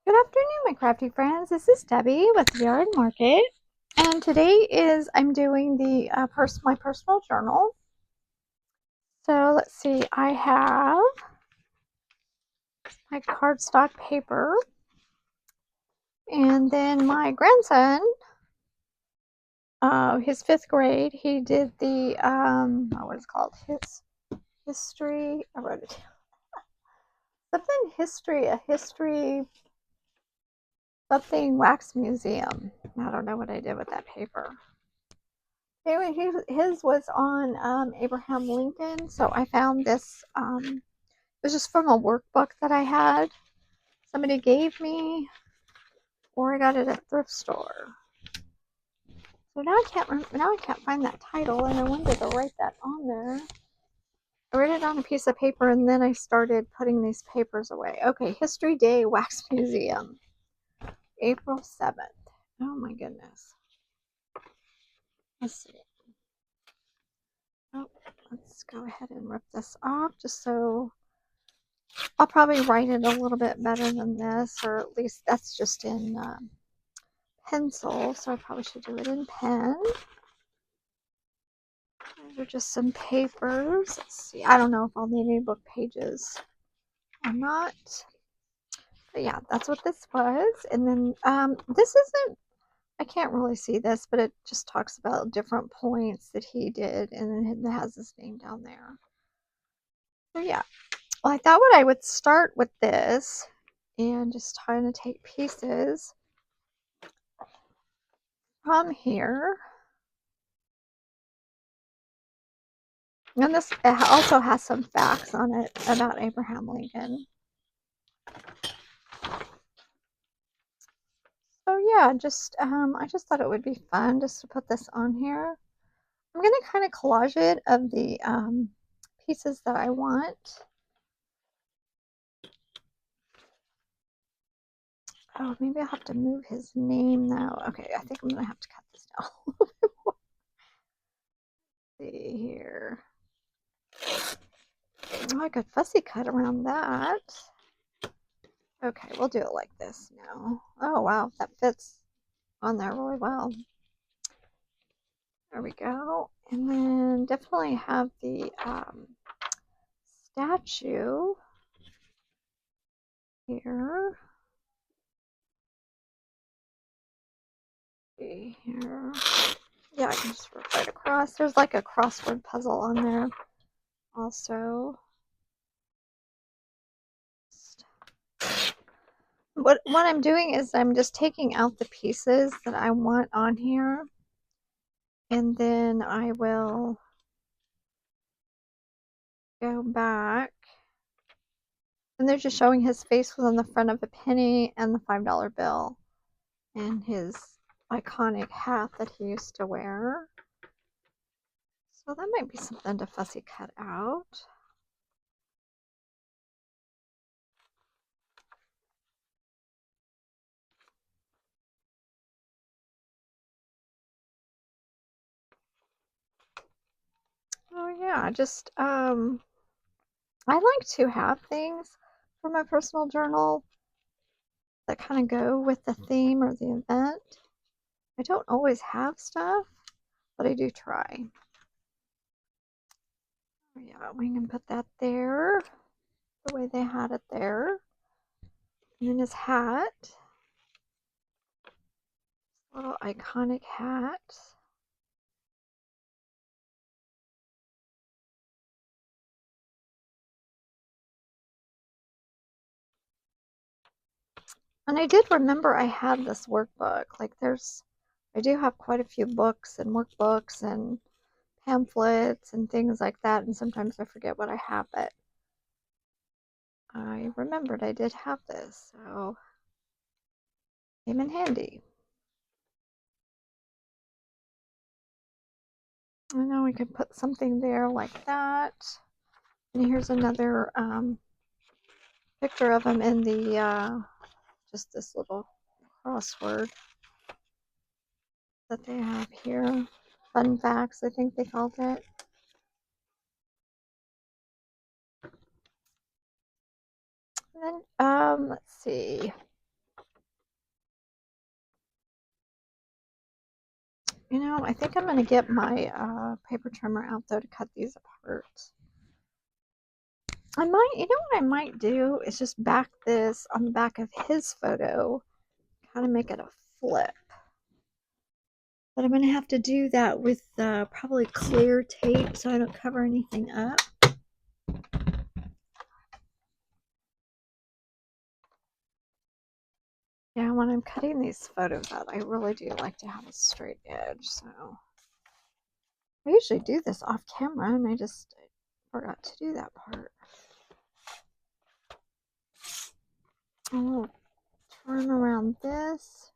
Good afternoon, my crafty friends. This is Debbie with Yard Market, and today I'm doing the my personal journal. So let's see, I have my cardstock paper, and then my grandson, his fifth grade, he did the what is it called? His history. I wrote it something history, a history something wax museum. I don't know what I did with that paper. Anyway, his was on Abraham Lincoln, so I found this. It was just from a workbook that I had. Somebody gave me, or I got it at a thrift store. So now I can't find that title, and I wanted to write that on there. I wrote it on a piece of paper, and then I started putting these papers away. Okay, History Day Wax Museum, April 7th. Oh my goodness. Let's see. Oh, let's go ahead and rip this off just so I'll probably write it a little bit better than this, or at least that's just in pencil, so I probably should do it in pen. These are just some papers. Let's see, I don't know if I'll need any book pages or not. But yeah, that's what this was. And then this isn't, I can't really see this, but it just talks about different points that he did, and then it has his name down there. So yeah, well, I thought what I would start with this and just trying to take pieces from here. And this also has some facts on it about Abraham Lincoln. So yeah, I just thought it would be fun just to put this on here. I'm gonna kind of collage it of the pieces that I want. Oh, maybe I'll have to move his name now. Okay, I think I'm gonna have to cut this down a little bit more. See here. Oh, I could fussy cut around that. Okay, we'll do it like this now. Oh wow, that fits on there really well. There we go. And then definitely have the statue here. See here. Yeah, I can just rip right across. There's like a crossword puzzle on there also. What I'm doing is I'm just taking out the pieces that I want on here, and then I will go back, and they're just showing his face was on the front of a penny and the $5 bill, and his iconic hat that he used to wear. So that might be something to fussy cut out. Oh yeah, just I like to have things for my personal journal that kind of go with the theme or the event. I don't always have stuff, but I do try. Oh yeah, we can put that there the way they had it there. And then his hat, little iconic hat. And I did remember I had this workbook. Like I do have quite a few books and workbooks and pamphlets and things like that, and sometimes I forget what I have, but I remembered I did have this, so came in handy. And now we can put something there like that. And here's another picture of him in the just this little crossword that they have here. Fun facts, I think they called it. And then let's see. Now, I think I'm going to get my paper trimmer out, though, to cut these apart. I might, you know what I might do is just back this on the back of his photo, kind of make it a flip. But I'm going to have to do that with probably clear tape so I don't cover anything up. Yeah, when I'm cutting these photos out, I really do like to have a straight edge, so I usually do this off camera, and I just forgot to do that part. I'll turn around this.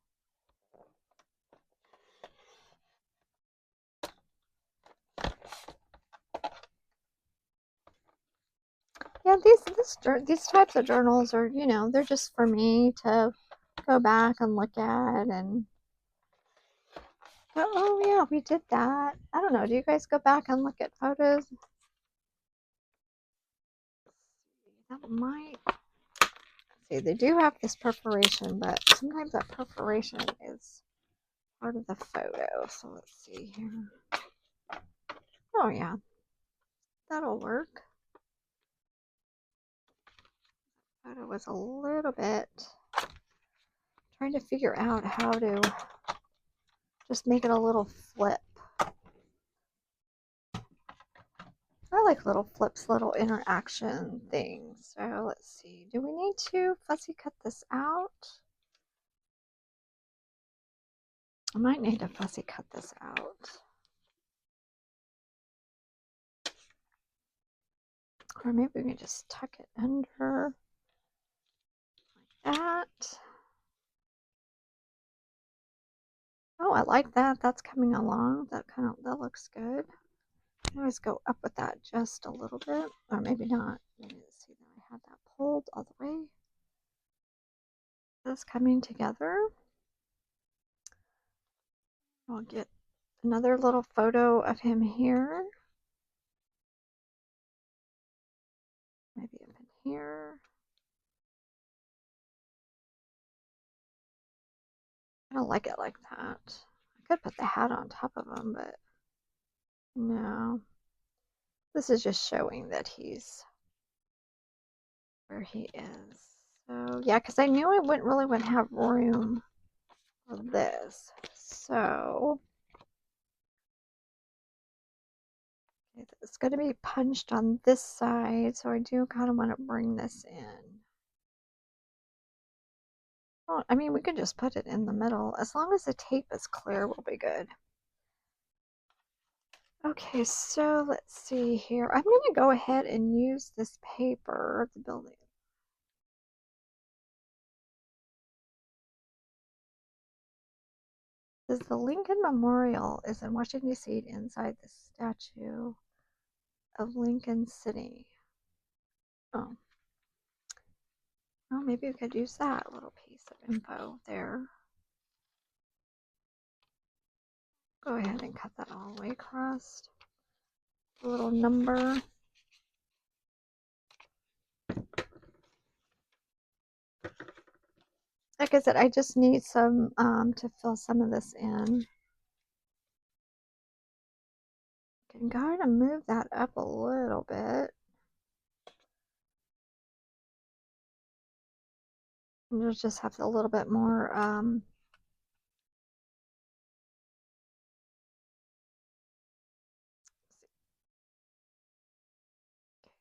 Yeah, these types of journals are, you know, they're just for me to go back and look at. And oh yeah, we did that. I don't know, do you guys go back and look at photos? That might, see, they do have this perforation, but sometimes that perforation is part of the photo. So let's see here. Oh yeah, that'll work. Photo was a little bit trying to figure out how to just make it a little flip. I like little flips, little interaction things. So let's see. Do we need to fussy cut this out? I might need to fussy cut this out. Or maybe we can just tuck it under like that. Oh, I like that. That's coming along. That looks good. I always go up with that just a little bit, or maybe not. Maybe see that I had that pulled all the way. This coming together. I'll get another little photo of him here. Maybe up in here. I don't like it like that. I could put the hat on top of him, but no. This is just showing that he's where he is. So yeah, because I knew I wouldn't have room for this. So it's going to be punched on this side, so I do kind of want to bring this in. Oh, I mean, we can just put it in the middle. As long as the tape is clear, we'll be good. Okay, so let's see here. I'm going to go ahead and use this paper, the building. Says the Lincoln Memorial is in Washington, D.C. inside the statue of Lincoln City. Oh. Well, maybe we could use that little piece of info there. Go ahead and cut that all the way across. A little number. Like I said, I just need some to fill some of this in. Can kind of move that up a little bit. And you'll just have a little bit more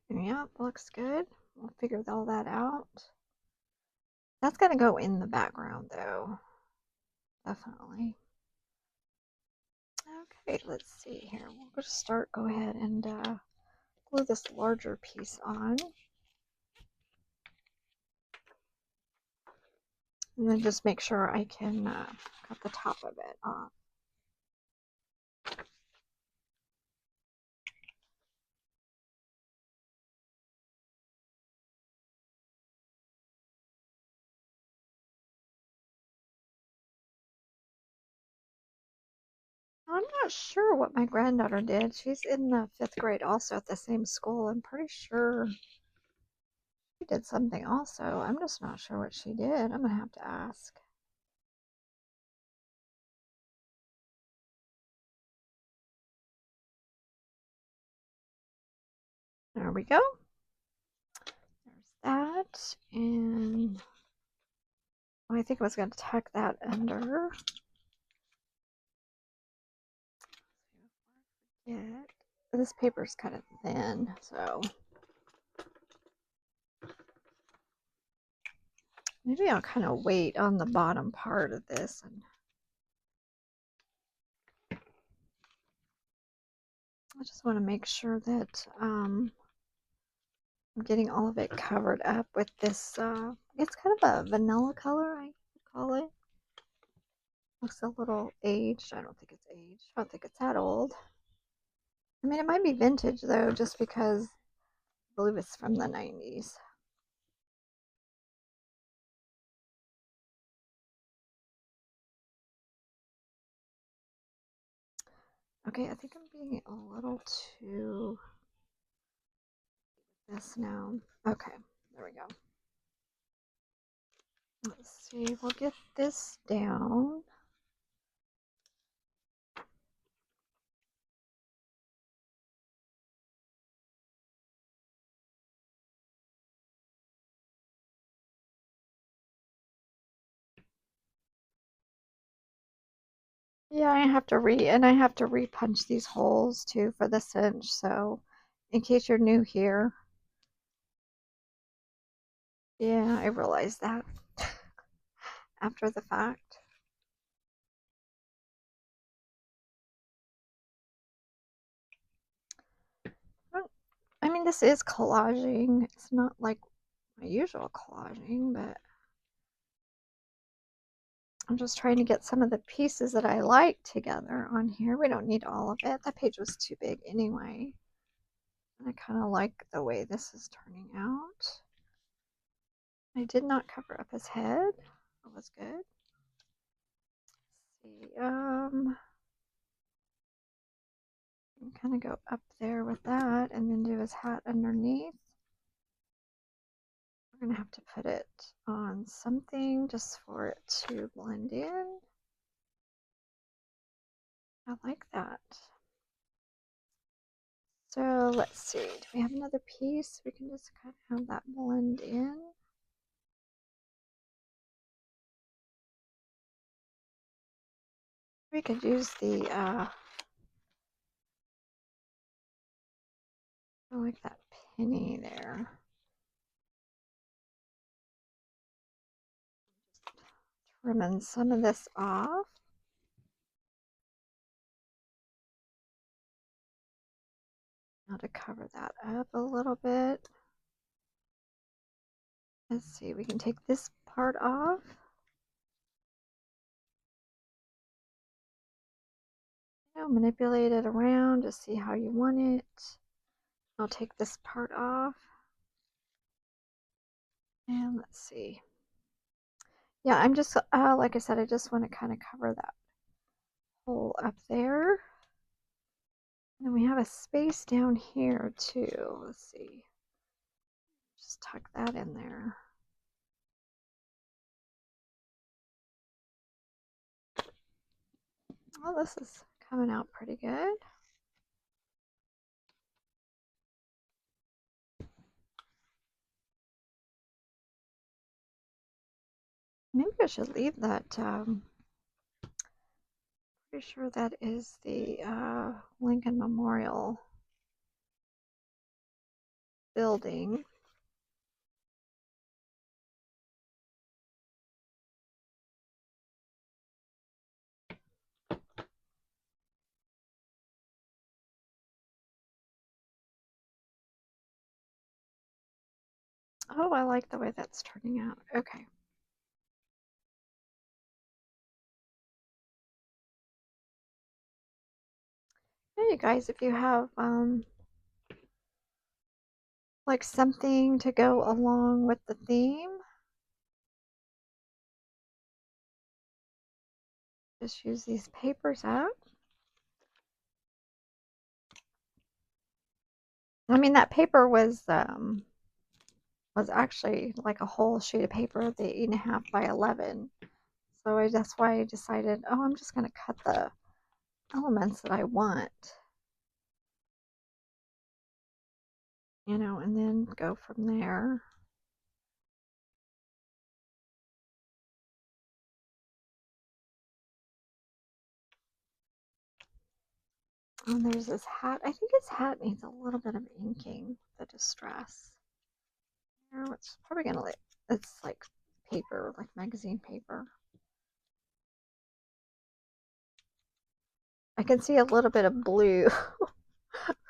yeah, looks good. We'll figure all that out. That's gonna go in the background though. Definitely. Okay, let's see here. We'll just go ahead and glue this larger piece on. And then just make sure I can cut the top of it off. I'm not sure what my granddaughter did. She's in the 5th grade also at the same school. I'm pretty sure she did something also. I'm just not sure what she did. I'm going to have to ask. There we go. There's that. And I think I was going to tuck that under. Yeah, this paper's kind of thin, so maybe I'll kind of wait on the bottom part of this. And I just want to make sure that I'm getting all of it covered up with this. It's kind of a vanilla color, I would call it. Looks a little aged. I don't think it's aged. I don't think it's that old. I mean, it might be vintage though, just because I believe it's from the 90s. Okay, I think I'm being a little too this now. Okay, there we go. Let's see, we'll get this down. Yeah, I have to re-punch these holes too for the cinch, so in case you're new here. Yeah, I realized that after the fact. I mean, this is collaging. It's not like my usual collaging, but I'm just trying to get some of the pieces that I like together on here. We don't need all of it. That page was too big anyway. I kind of like the way this is turning out. I did not cover up his head. That was good. Let's see. Kind of go up there with that and then do his hat underneath. We're going to have to put it on something just for it to blend in. I like that. So let's see, do we have another piece? We can just kind of have that blend in. We could use the, I like that penny there. Trimming some of this off. Now to cover that up a little bit. Let's see, we can take this part off. Manipulate it around to see how you want it. I'll take this part off. And let's see. Yeah, I'm just, like I said, I just want to kind of cover that hole up there. And we have a space down here too. Let's see. Just tuck that in there. Well, this is coming out pretty good. Maybe I should leave that. Pretty sure that is the Lincoln Memorial building. Oh, I like the way that's turning out. Okay. Hey, you guys, if you have like something to go along with the theme, just use these papers up. I mean, that paper was actually like a whole sheet of paper, the 8.5 by 11. So that's why I decided, oh, I'm just going to cut the elements that I want. you know, and then go from there. And there's this hat. I think his hat needs a little bit of inking, the distress. It's probably gonna it's like paper, like magazine paper. I can see a little bit of blue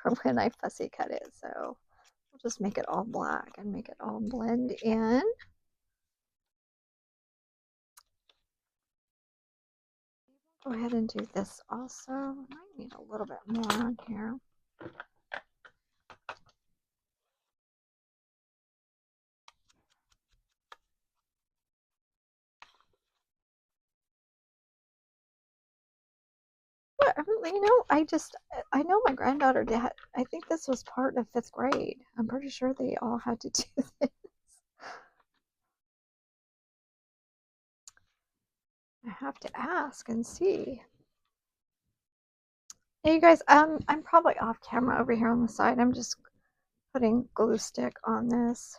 from when I fussy cut it, so we'll just make it all black and make it all blend in. Go ahead and do this also. Might need a little bit more on here. But, you know, I know my granddaughter did. I think this was part of 5th grade. I'm pretty sure they all had to do this. I have to ask and see. Hey, you guys, I'm probably off camera over here on the side. I'm just putting glue stick on this.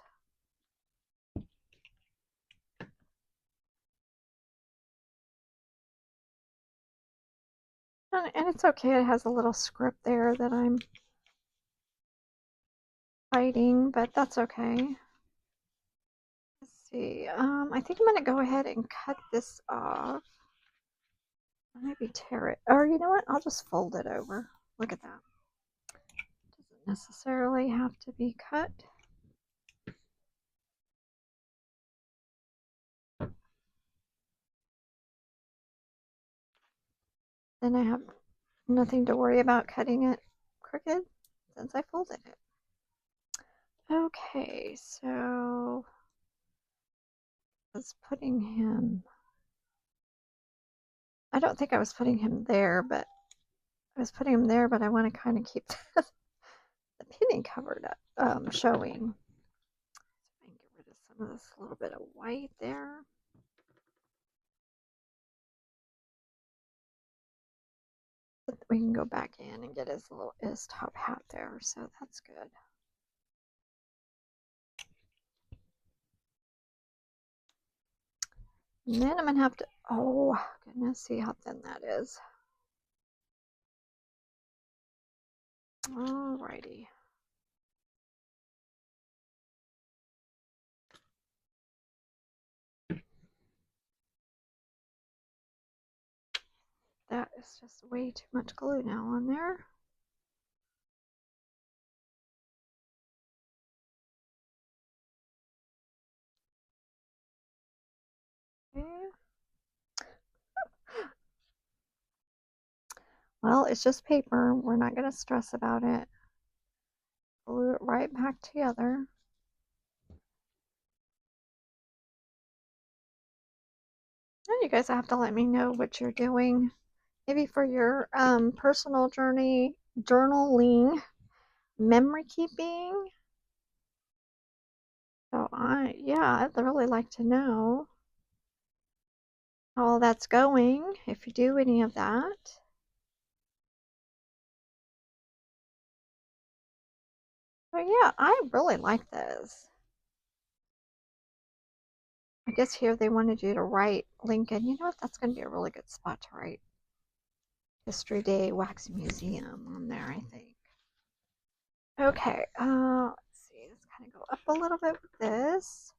And it's okay. It has a little script there that I'm fighting, but that's okay. Let's see. I think I'm going to go ahead and cut this off. Maybe tear it. Or you know what? I'll just fold it over. Look at that. Doesn't necessarily have to be cut. Then I have nothing to worry about cutting it crooked since I folded it. Okay, so I was putting him. I don't think I was putting him there, but I was putting him there, but I want to kind of keep the pinning covered up, showing. So I can get rid of some of this little bit of white there. But we can go back in and get his top hat there, so that's good. And then I'm gonna have to, oh goodness, see how thin that is. Alrighty. That is just way too much glue now on there. Okay. Well, it's just paper. We're not going to stress about it. Glue it right back together. And you guys have to let me know what you're doing. Maybe for your personal journey, journaling, memory keeping. So I'd really like to know how all that's going, if you do any of that. But yeah, I really like this. I guess here they wanted you to write Lincoln. You know what? That's going to be a really good spot to write History Day Wax Museum on there, I think. Okay, let's see. Let's kind of go up a little bit with this.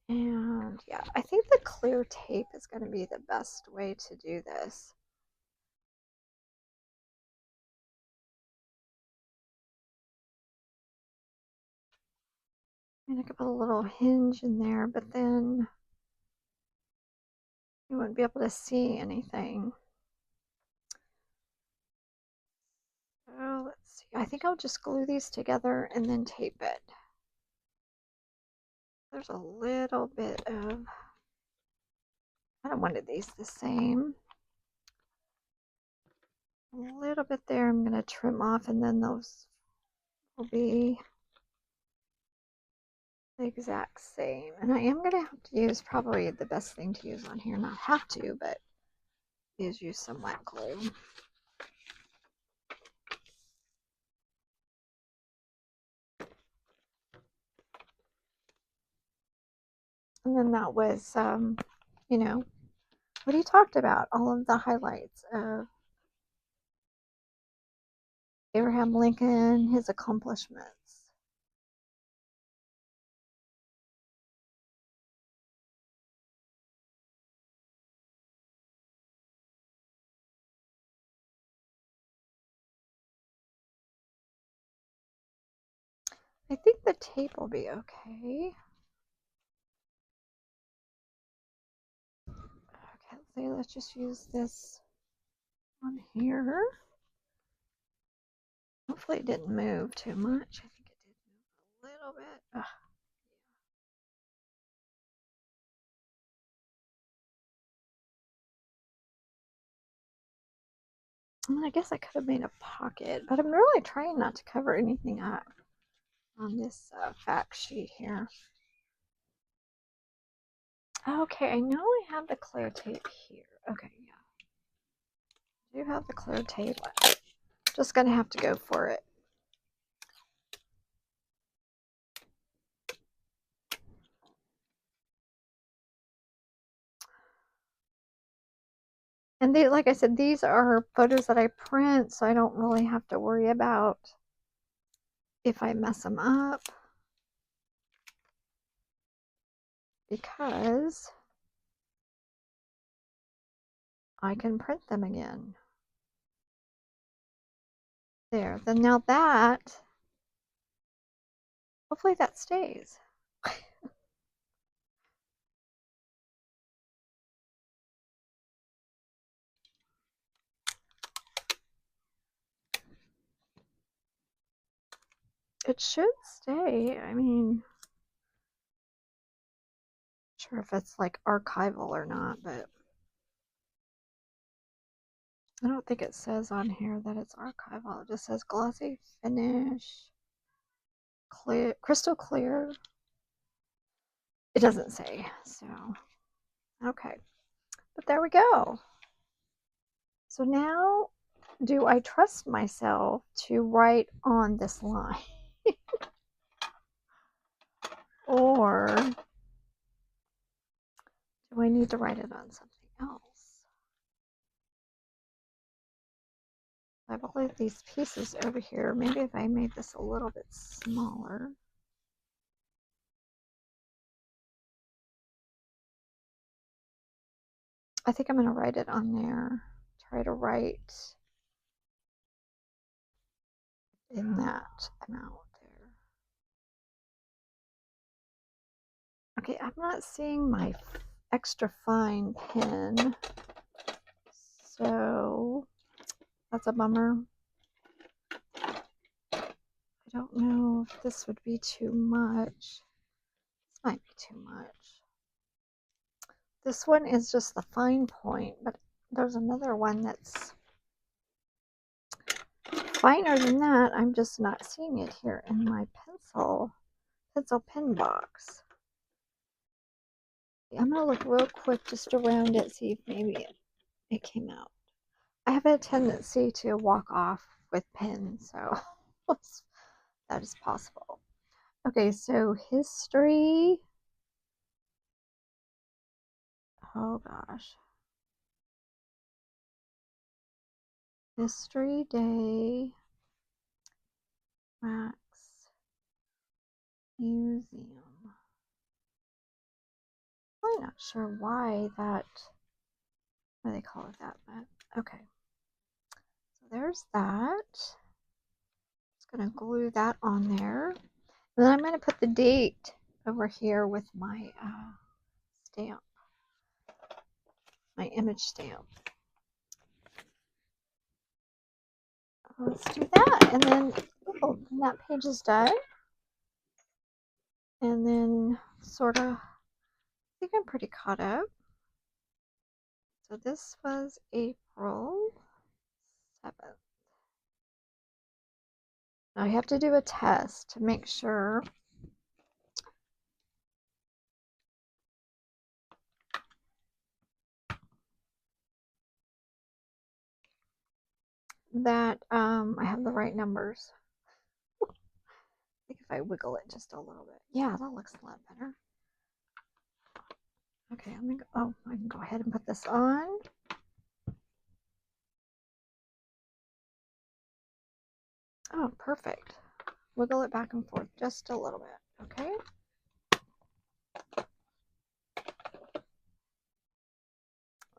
And yeah, I think the clear tape is going to be the best way to do this. I mean, I could put a little hinge in there, but then you wouldn't be able to see anything. So let's see. I think I'll just glue these together and then tape it. There's a little bit of, I don't want these the same. A little bit there I'm going to trim off, and then those will be the exact same. And I am going to have to use, probably the best thing to use on here, not have to, but is use some wet glue. And then that was, you know, what he talked about, all of the highlights of Abraham Lincoln, his accomplishments. I think the tape will be okay. Okay, let's just use this on here. Hopefully it didn't move too much. I think it did move a little bit. Ugh. I guess I could have made a pocket, but I'm really trying not to cover anything up on this fact sheet here. Okay, I know I have the clear tape here. Okay, yeah. I do have the clear tape. Just gonna have to go for it. And they, like I said, these are photos that I print, so I don't really have to worry about if I mess them up, because I can print them again. There, then now that, hopefully that stays. It should stay. I mean, not sure if it's like archival or not, but I don't think it says on here that it's archival. It just says glossy finish, clear, crystal clear. It doesn't say, so okay. But there we go. So now, do I trust myself to write on this line? Or do I need to write it on something else? I believe these pieces over here, maybe if I made this a little bit smaller. I think I'm going to write it on there. Try to write in that amount there. Okay, I'm not seeing my extra fine pen, so that's a bummer. I don't know if this would be too much. This might be too much. This one is just the fine point, but there's another one that's finer than that. I'm just not seeing it here in my pencil pen box. I'm gonna look real quick just around it, see if maybe it came out. I have a tendency to walk off with pens, so that is possible. Okay, so history. Oh gosh. History Day, Max Museum. I'm not sure why they call it that, but okay. So there's that. Just gonna glue that on there. And then I'm gonna put the date over here with my stamp, my image stamp. Let's do that, and then that page is done. And then sort of, I think I'm pretty caught up. So this was April 7th. Now I have to do a test to make sure that I have the right numbers. I think if I wiggle it just a little bit. Yeah, that looks a lot better. Okay, let me go. Oh, I can go ahead and put this on. Oh, perfect. Wiggle it back and forth just a little bit, okay?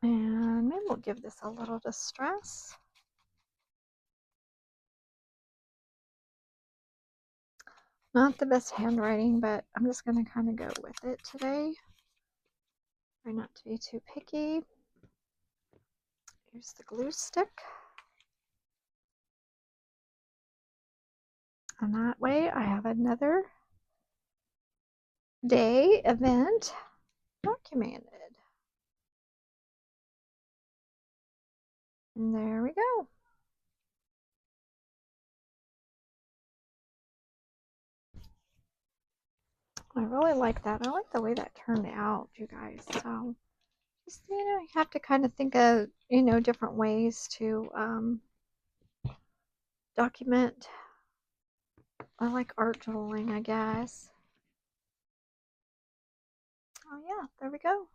And maybe we'll give this a little distress. Not the best handwriting, but I'm just going to kind of go with it today. Try not to be too picky. Here's the glue stick. And that way I have another day event documented. And there we go. I really like that. I like the way that turned out, you guys. So just, you have to kind of think of, different ways to document. I like art journaling, I guess. Oh yeah, there we go.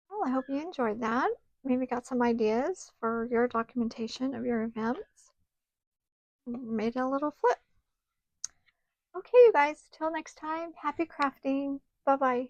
Well, I hope you enjoyed that. Maybe got some ideas for your documentation of your events. Made a little flip. Okay, you guys, till next time, happy crafting. Bye-bye.